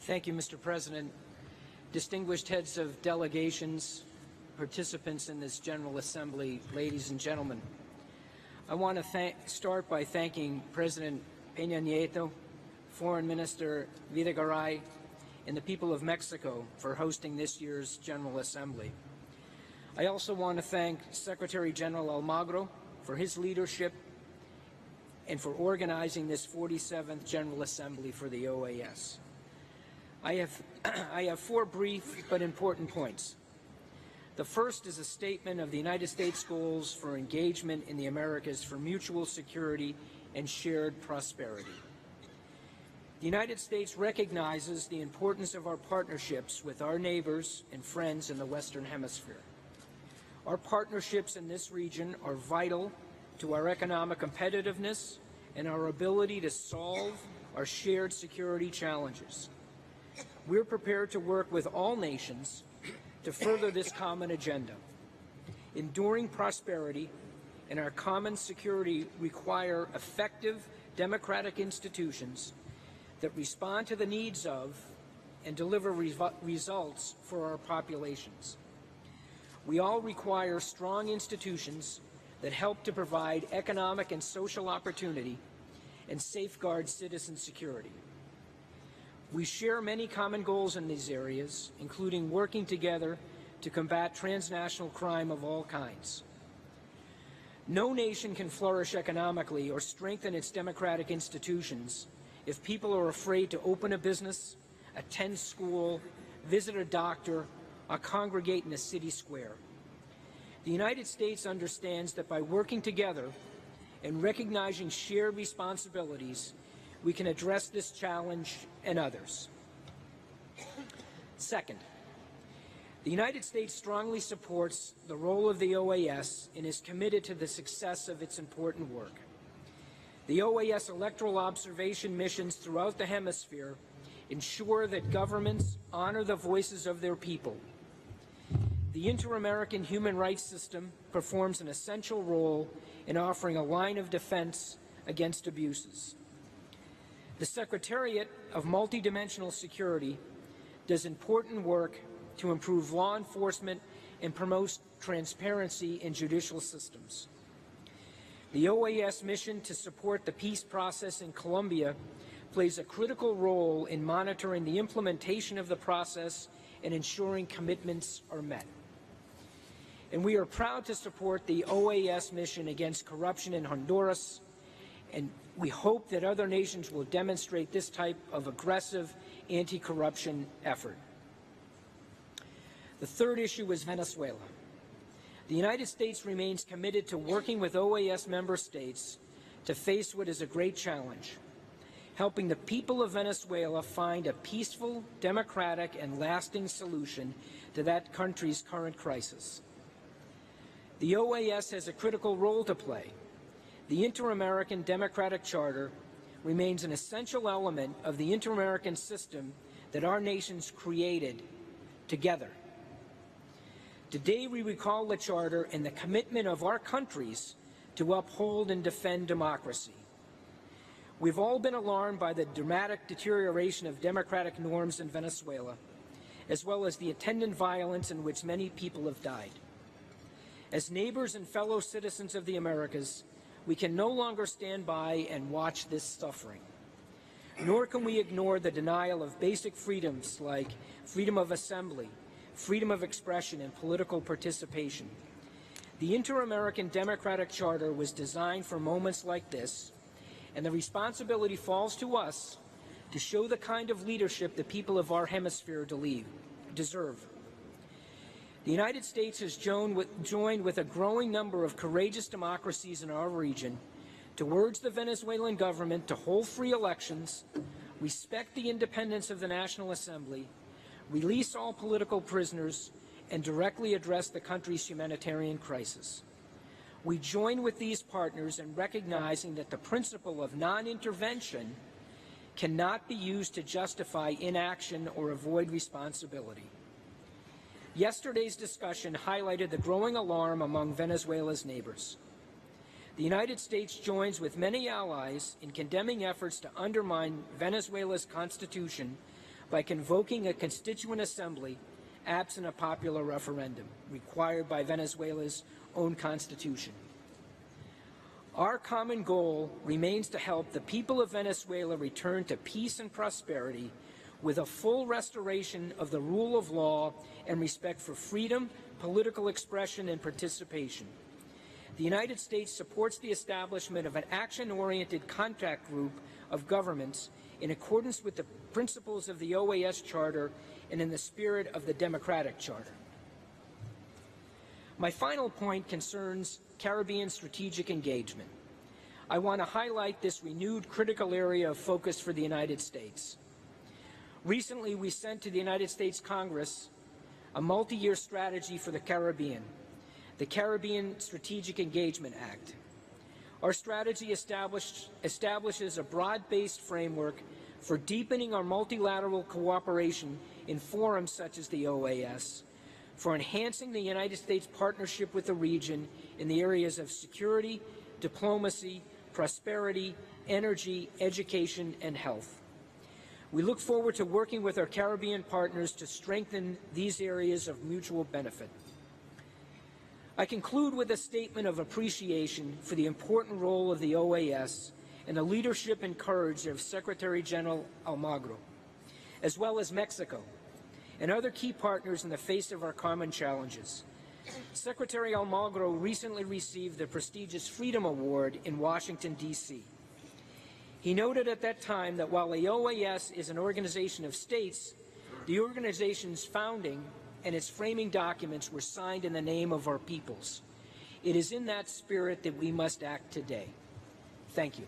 Thank you, Mr. President. Distinguished heads of delegations, participants in this General Assembly, ladies and gentlemen. I want to start by thanking President Peña Nieto, Foreign Minister Videgaray, and the people of Mexico for hosting this year's General Assembly. I also want to thank Secretary General Almagro for his leadership and for organizing this 47th General Assembly for the OAS. I have four brief but important points. The first is a statement of the United States goals for engagement in the Americas for mutual security and shared prosperity. The United States recognizes the importance of our partnerships with our neighbors and friends in the Western Hemisphere. Our partnerships in this region are vital to our economic competitiveness and our ability to solve our shared security challenges. We're prepared to work with all nations to further this common agenda. Enduring prosperity and our common security require effective democratic institutions that respond to the needs of and deliver results for our populations. We all require strong institutions that help to provide economic and social opportunity and safeguard citizen security. We share many common goals in these areas, including working together to combat transnational crime of all kinds. No nation can flourish economically or strengthen its democratic institutions if people are afraid to open a business, attend school, visit a doctor, or congregate in a city square. The United States understands that by working together and recognizing shared responsibilities, we can address this challenge and others. Second, the United States strongly supports the role of the OAS and is committed to the success of its important work. The OAS electoral observation missions throughout the hemisphere ensure that governments honor the voices of their people. The Inter-American human rights system performs an essential role in offering a line of defense against abuses. The Secretariat of Multidimensional Security does important work to improve law enforcement and promote transparency in judicial systems. The OAS mission to support the peace process in Colombia plays a critical role in monitoring the implementation of the process and ensuring commitments are met. And we are proud to support the OAS mission against corruption in Honduras, and we hope that other nations will demonstrate this type of aggressive anti-corruption effort. The third issue is Venezuela. The United States remains committed to working with OAS member states to face what is a great challenge, helping the people of Venezuela find a peaceful, democratic, and lasting solution to that country's current crisis. The OAS has a critical role to play. The Inter-American Democratic Charter remains an essential element of the Inter-American system that our nations created together. Today we recall the Charter and the commitment of our countries to uphold and defend democracy. We've all been alarmed by the dramatic deterioration of democratic norms in Venezuela, as well as the attendant violence in which many people have died. As neighbors and fellow citizens of the Americas, we can no longer stand by and watch this suffering. Nor can we ignore the denial of basic freedoms like freedom of assembly, freedom of expression, and political participation. The Inter-American Democratic Charter was designed for moments like this, and the responsibility falls to us to show the kind of leadership the people of our hemisphere deserve. The United States has joined with a growing number of courageous democracies in our region to urge the Venezuelan government to hold free elections, respect the independence of the National Assembly, release all political prisoners, and directly address the country's humanitarian crisis. We join with these partners in recognizing that the principle of non-intervention cannot be used to justify inaction or avoid responsibility. Yesterday's discussion highlighted the growing alarm among Venezuela's neighbors. The United States joins with many allies in condemning efforts to undermine Venezuela's constitution by convoking a constituent assembly absent a popular referendum required by Venezuela's own constitution. Our common goal remains to help the people of Venezuela return to peace and prosperity with a full restoration of the rule of law and respect for freedom, political expression, and participation. The United States supports the establishment of an action-oriented contact group of governments in accordance with the principles of the OAS Charter and in the spirit of the Democratic Charter. My final point concerns Caribbean strategic engagement. I want to highlight this renewed critical area of focus for the United States. Recently, we sent to the United States Congress a multi-year strategy for the Caribbean, the Caribbean Strategic Engagement Act. Our strategy establishes a broad-based framework for deepening our multilateral cooperation in forums such as the OAS, for enhancing the United States partnership with the region in the areas of security, diplomacy, prosperity, energy, education, and health. We look forward to working with our Caribbean partners to strengthen these areas of mutual benefit. I conclude with a statement of appreciation for the important role of the OAS and the leadership and courage of Secretary General Almagro, as well as Mexico and other key partners in the face of our common challenges. Secretary Almagro recently received the prestigious Freedom Award in Washington, D.C. He noted at that time that while the OAS is an organization of states, the organization's founding and its framing documents were signed in the name of our peoples. It is in that spirit that we must act today. Thank you.